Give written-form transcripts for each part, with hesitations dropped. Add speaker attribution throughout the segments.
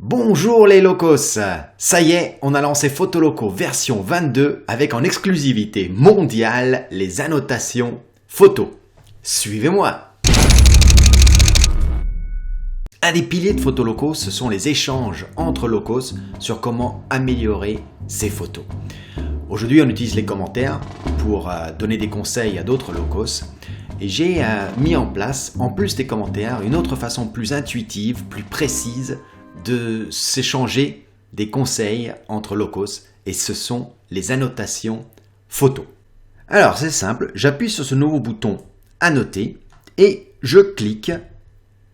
Speaker 1: Bonjour les locos. Ça y est, on a lancé Photoloco version 22 avec en exclusivité mondiale les annotations photos. Suivez-moi. Un des piliers de Photoloco, ce sont les échanges entre locos sur comment améliorer ses photos. Aujourd'hui, on utilise les commentaires pour donner des conseils à d'autres locos. Et j'ai mis en place, en plus des commentaires, une autre façon plus intuitive, plus précise de s'échanger des conseils entre locos. Et ce sont les annotations photos. Alors, c'est simple, j'appuie sur ce nouveau bouton « Annoter » et je clique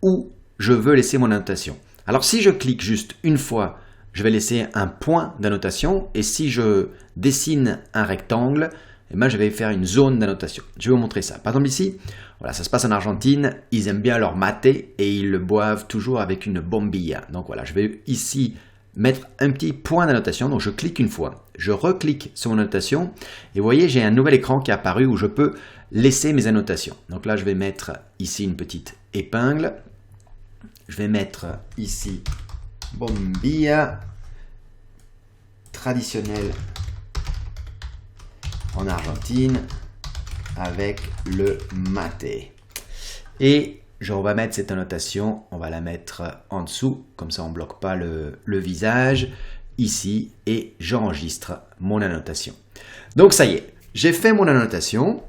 Speaker 1: où je veux laisser mon annotation. Alors, si je clique juste une fois, je vais laisser un point d'annotation. Et si je dessine un rectangle, eh ben, je vais faire une zone d'annotation. Je vais vous montrer ça. Par exemple ici, voilà, ça se passe en Argentine. Ils aiment bien leur maté et ils le boivent toujours avec une bombilla. Donc voilà, je vais ici mettre un petit point d'annotation. Donc je clique une fois. Je reclique sur mon annotation. Et vous voyez, j'ai un nouvel écran qui est apparu où je peux laisser mes annotations. Donc là, je vais mettre ici une petite épingle. Je vais mettre ici bombilla traditionnelle en Argentine avec le maté. Et on va mettre cette annotation, on va la mettre en dessous, comme ça on ne bloque pas le visage, ici, et j'enregistre mon annotation. Donc ça y est, j'ai fait mon annotation.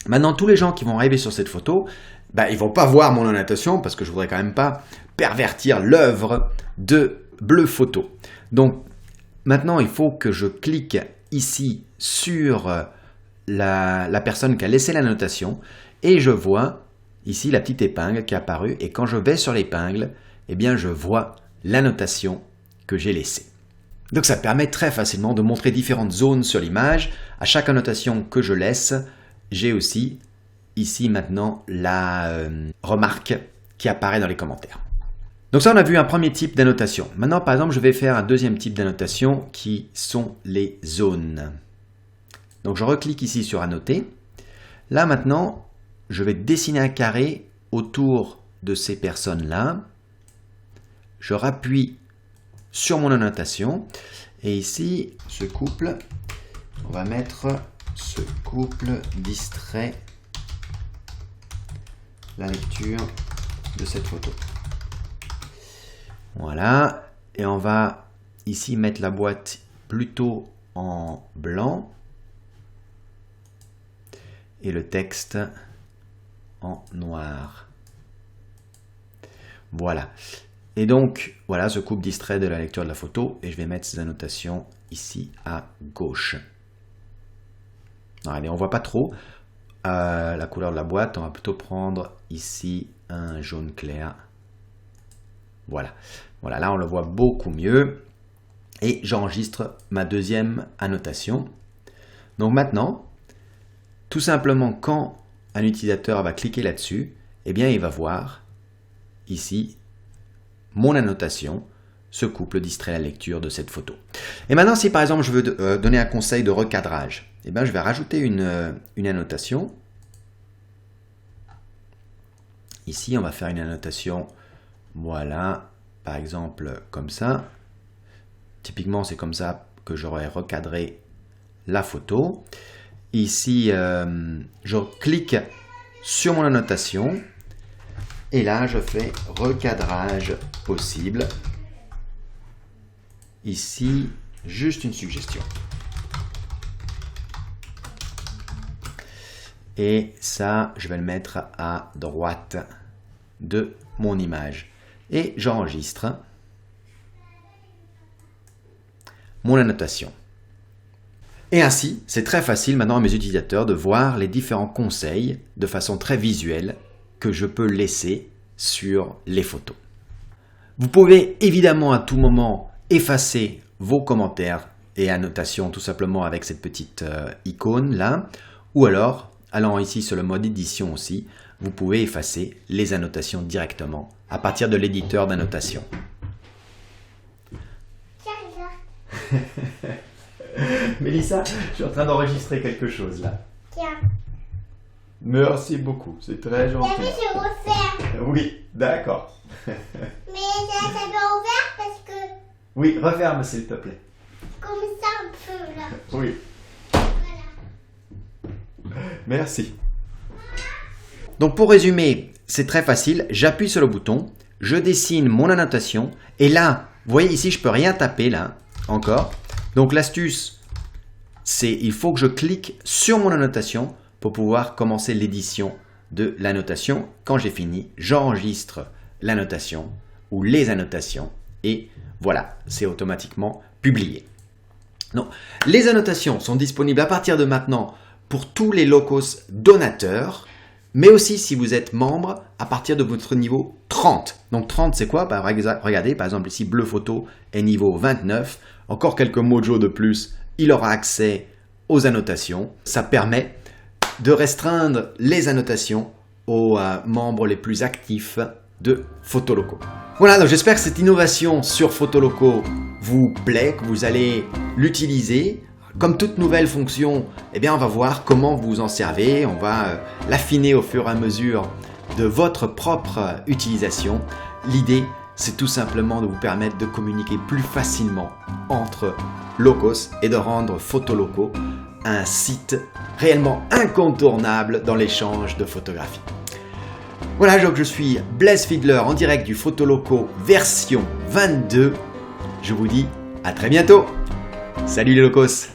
Speaker 1: Maintenant, tous les gens qui vont arriver sur cette photo, ils ne vont pas voir mon annotation parce que je ne voudrais quand même pas pervertir l'œuvre de Bleu Photo. Donc maintenant, il faut que je clique ici sur la personne qui a laissé l'annotation et je vois ici la petite épingle qui est apparue et quand je vais sur l'épingle, eh bien je vois l'annotation que j'ai laissée. Donc ça permet très facilement de montrer différentes zones sur l'image. À chaque annotation que je laisse, j'ai aussi ici maintenant la remarque qui apparaît dans les commentaires. Donc ça, on a vu un premier type d'annotation. Maintenant, par exemple, je vais faire un deuxième type d'annotation qui sont les zones. Donc je reclique ici sur annoter. Là maintenant, je vais dessiner un carré autour de ces personnes-là. Je rappuie sur mon annotation. Et ici, ce couple, on va mettre ce couple distrait la lecture de cette photo. Voilà, et on va ici mettre la boîte plutôt en blanc et le texte en noir. Voilà, et donc voilà ce couple distrait de la lecture de la photo et je vais mettre ces annotations ici à gauche. Allez, on ne voit pas trop la couleur de la boîte, on va plutôt prendre ici un jaune clair. Voilà, là on le voit beaucoup mieux et j'enregistre ma deuxième annotation. Donc maintenant, tout simplement quand un utilisateur va cliquer là-dessus, eh bien il va voir ici mon annotation, ce couple distrait la lecture de cette photo. Et maintenant si par exemple je veux donner un conseil de recadrage, eh bien je vais rajouter une annotation. Ici on va faire une annotation. Voilà, par exemple comme ça. Typiquement, c'est comme ça que j'aurais recadré la photo. Ici, je clique sur mon annotation. Et là, je fais recadrage possible. Ici, juste une suggestion. Et ça, je vais le mettre à droite de mon image. Et j'enregistre mon annotation. Et ainsi, c'est très facile maintenant à mes utilisateurs de voir les différents conseils de façon très visuelle que je peux laisser sur les photos. Vous pouvez évidemment à tout moment effacer vos commentaires et annotations tout simplement avec cette petite icône là, ou alors, allant ici sur le mode édition aussi, vous pouvez effacer les annotations directement à partir de l'éditeur d'annotation. Mélissa, je suis en train d'enregistrer quelque chose là.
Speaker 2: Tiens.
Speaker 1: Merci beaucoup, c'est très gentil.
Speaker 2: T'as vu, j'ai ouvert.
Speaker 1: Oui, d'accord.
Speaker 2: Mais ça doit ouvert parce
Speaker 1: Oui, referme s'il te plaît.
Speaker 2: Comme ça un peu là.
Speaker 1: Oui.
Speaker 2: Voilà.
Speaker 1: Merci. Donc pour résumer, c'est très facile. J'appuie sur le bouton, je dessine mon annotation et là, vous voyez ici, je peux rien taper là, encore. Donc l'astuce, c'est il faut que je clique sur mon annotation pour pouvoir commencer l'édition de l'annotation. Quand j'ai fini, j'enregistre l'annotation ou les annotations et voilà, c'est automatiquement publié. Donc, les annotations sont disponibles à partir de maintenant pour tous les locos donateurs, mais aussi si vous êtes membre à partir de votre niveau 30. Donc 30 c'est quoi? Regardez, par exemple ici Bleu Photo est niveau 29. Encore quelques mojo de plus, il aura accès aux annotations. Ça permet de restreindre les annotations aux membres les plus actifs de Photoloco. Voilà, donc j'espère que cette innovation sur Photoloco vous plaît, que vous allez l'utiliser. Comme toute nouvelle fonction, eh bien on va voir comment vous en servez, on va l'affiner au fur et à mesure de votre propre utilisation. L'idée, c'est tout simplement de vous permettre de communiquer plus facilement entre locos et de rendre Photoloco un site réellement incontournable dans l'échange de photographies. Voilà, donc je suis Blaise Fiedler en direct du Photoloco version 22. Je vous dis à très bientôt. Salut les locos!